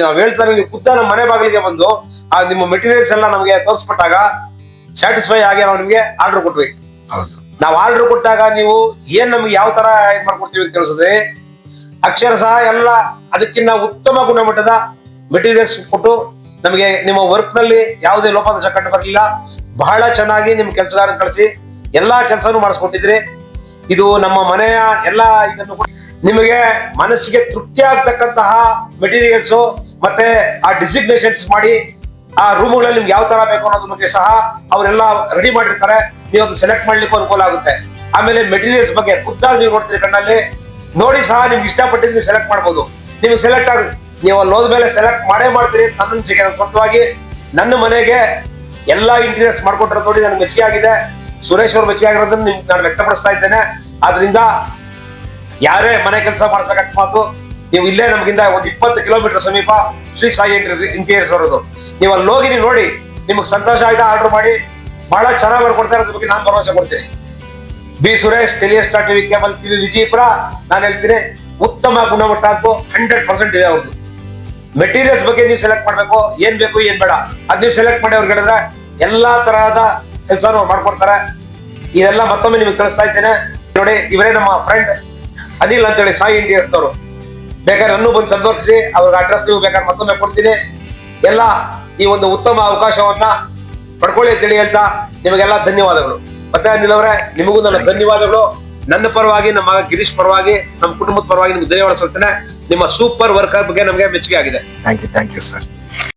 ನಾವ್ ಹೇಳ್ತಾರೆ ನೀವು ಖುದ್ದ ನಮ್ಮ ಮನೆ ಬಾಗಿಲಿಗೆ ಬಂದು ಆ ನಿಮ್ಮ ಮೆಟೀರಿಯಲ್ಸ್ ಎಲ್ಲ ನಮಗೆ ತೋರಿಸ್ಬಿಟ್ಟಾಗ ಸ್ಯಾಟಿಸ್ಫೈ ಆಗಿ ನಾವು ನಿಮ್ಗೆ ಆರ್ಡರ್ ಕೊಟ್ವಿ. ನಾವು ಆರ್ಡರ್ ಕೊಟ್ಟಾಗ ನೀವು ಏನ್ ನಮ್ಗೆ ಯಾವ ತರ ಇದ್ ಮಾಡ್ಕೊಡ್ತೀವಿ ಅಂತ ತಿಳಿಸಿದ್ರೆ ಅಕ್ಷರಶಃ ಎಲ್ಲ ಅದಕ್ಕಿಂತ ಉತ್ತಮ ಗುಣಮಟ್ಟದ ಮೆಟೀರಿಯಲ್ಸ್ ಕೊಟ್ಟು ನಮಗೆ ನಿಮ್ಮ ವರ್ಕ್ ನಲ್ಲಿ ಯಾವುದೇ ಲೋಪದೋಷ ಕಂಡು ಬರಲಿಲ್ಲ. ಬಹಳ ಚೆನ್ನಾಗಿ ನಿಮ್ ಕೆಲಸಗಾರನ ಕಳಿಸಿ ಎಲ್ಲಾ ಕೆಲಸನೂ ಮಾಡಿಸ್ಕೊಟ್ಟಿದ್ರಿ. ಇದು ನಮ್ಮ ಮನೆಯ ಎಲ್ಲಾ ಇದನ್ನು ನಿಮಗೆ ಮನಸ್ಸಿಗೆ ತೃಪ್ತಿ ಆಗ್ತಕ್ಕಂತಹ ಮೆಟೀರಿಯಲ್ಸ್ ಮತ್ತೆ ಆ ಡಿಸಿಗ್ನೇಷನ್ಸ್ ಮಾಡಿ ಆ ರೂಮ್ಗಳಲ್ಲಿ ನಿಮ್ಗೆ ಯಾವ ತರ ಬೇಕು ಅನ್ನೋದ್ರ ಬಗ್ಗೆ ಸಹ ಅವರೆಲ್ಲ ರೆಡಿ ಮಾಡಿರ್ತಾರೆ. ನೀವು ಅದು ಸೆಲೆಕ್ಟ್ ಮಾಡ್ಲಿಕ್ಕೆ ಅನುಕೂಲ ಆಗುತ್ತೆ. ಆಮೇಲೆ ಮೆಟೀರಿಯಲ್ಸ್ ಬಗ್ಗೆ ಖುದ್ದಾಗಿ ನೀವು ನೋಡ್ತೀರಿ, ಕಣ್ಣಲ್ಲಿ ನೋಡಿ ಸಹ ನಿಮ್ಗೆ ಇಷ್ಟಪಟ್ಟಿದ್ದು ನೀವು ಸೆಲೆಕ್ಟ್ ಮಾಡ್ಬೋದು. ನಿಮ್ಗೆ ಸೆಲೆಕ್ಟ್ ಆಗುತ್ತೆ, ನೀವು ಅಲ್ಲಿ ಹೋದ್ಮೇಲೆ ಸೆಲೆಕ್ಟ್ ಮಾಡೇ ಮಾಡ್ತೀರಿ. ನನ್ನ ಸ್ವಂತವಾಗಿ ನನ್ನ ಮನೆಗೆ ಎಲ್ಲಾ ಇಂಟೀರಿಯರ್ಸ್ ಮಾಡ್ಕೊಟ್ಟಿರೋದು ನೋಡಿ ನನಗೆ ಮೆಚ್ಚುಗೆ ಆಗಿದೆ. ಸುರೇಶ್ ಅವ್ರು ಮೆಚ್ಚುಗೆ ಆಗಿರೋದನ್ನ ನಿಮ್ಗೆ ನಾನು ವ್ಯಕ್ತಪಡಿಸ್ತಾ ಇದ್ದೇನೆ. ಆದ್ರಿಂದ ಯಾರೇ ಮನೆ ಕೆಲಸ ಮಾಡಿಸ್ಬೇಕು ಅಕಸ್ಮಾತು ನೀವು ಇಲ್ಲೇ ನಮಗಿಂದ ಒಂದು 20 ಕಿಲೋಮೀಟರ್ ಸಮೀಪ ಶ್ರೀ ಸಾಯಿ ಇಂಟೀರಿಯರ್ಸ್ ಅವರದು, ನೀವು ಅಲ್ಲಿ ಹೋಗಿ ನೀವು ನೋಡಿ ನಿಮ್ಗೆ ಸಂತೋಷ ಆಯ್ತಾ ಆರ್ಡರ್ ಮಾಡಿ. ಬಹಳ ಚೆನ್ನಾಗಿ ಮಾಡ್ಕೊಡ್ತಾರೆ, ಅದ್ರ ಬಗ್ಗೆ ನಾನು ಭರವಸೆ ಕೊಡ್ತೀನಿ. ಬಿ ಸುರೇಶ್, ಟೆಲಿಯರ್ star TV, cable TV, Vijayapura. ನಾನು ಹೇಳ್ತೀನಿ ಉತ್ತಮ ಗುಣಮಟ್ಟ ಅಂತೂ 100% ಇದೆ ಅವ್ರದ್ದು. ಮೆಟೀರಿಯಲ್ಸ್ ಬಗ್ಗೆ ನೀವು ಸೆಲೆಕ್ಟ್ ಮಾಡ್ಬೇಕು, ಏನ್ ಬೇಕು ಏನ್ ಬೇಡ ಅದ್ ನೀವು ಸೆಲೆಕ್ಟ್ ಮಾಡಿ ಅವ್ರಿಗೆ ಹೇಳಿದ್ರೆ ಎಲ್ಲಾ ತರಹದ ಕೆಲಸನೂ ಮಾಡ್ಕೊಡ್ತಾರೆ. ಇದೆಲ್ಲ ಮತ್ತೊಮ್ಮೆ ನಿಮ್ಗೆ ತಿಳಿಸ್ತಾ ಇದ್ದೇನೆ. ನೋಡಿ, ಇವರೇ ನಮ್ಮ ಫ್ರೆಂಡ್ ಅನಿಲ್ ಅಂತ ಹೇಳಿ ಸಾಯಿ ಇಂಟೀರಿಯರ್ಸ್ ಅವರು. ಬೇಕಾದ್ರೆ ನನ್ನೂ ಬಂದು ಸಂಪರ್ಕಿಸಿ, ಅವ್ರ ಅಡ್ರೆಸ್ ನೀವು ಬೇಕಾದ್ರೆ ಮತ್ತೊಮ್ಮೆ ಕೊಡ್ತೀನಿ. ಎಲ್ಲ ಈ ಒಂದು ಉತ್ತಮ ಅವಕಾಶವನ್ನ ಪಡ್ಕೊಳ್ಳಿ ಅಂತೇಳಿ ಹೇಳ್ತಾ ನಿಮಗೆಲ್ಲ ಧನ್ಯವಾದಗಳು. ಮತ್ತೆ ಅನಿಲ್ ಅವರೇ, ನಿಮಗೂ ನನ್ನ ಧನ್ಯವಾದಗಳು. ನನ್ನ ಪರವಾಗಿ, ನಮ್ಮ ಗಿರೀಶ್ ಪರವಾಗಿ, ನಮ್ಮ ಕುಟುಂಬದ ಪರವಾಗಿ ನಿಮ್ಗೆ ಧನ್ಯವಾದ ಸಲ್ತೇನೆ. ನಿಮ್ಮ ಸೂಪರ್ ವರ್ಕ್ ಬಗ್ಗೆ ನಮಗೆ ಮೆಚ್ಚುಗೆ ಆಗಿದೆ. Thank you sir.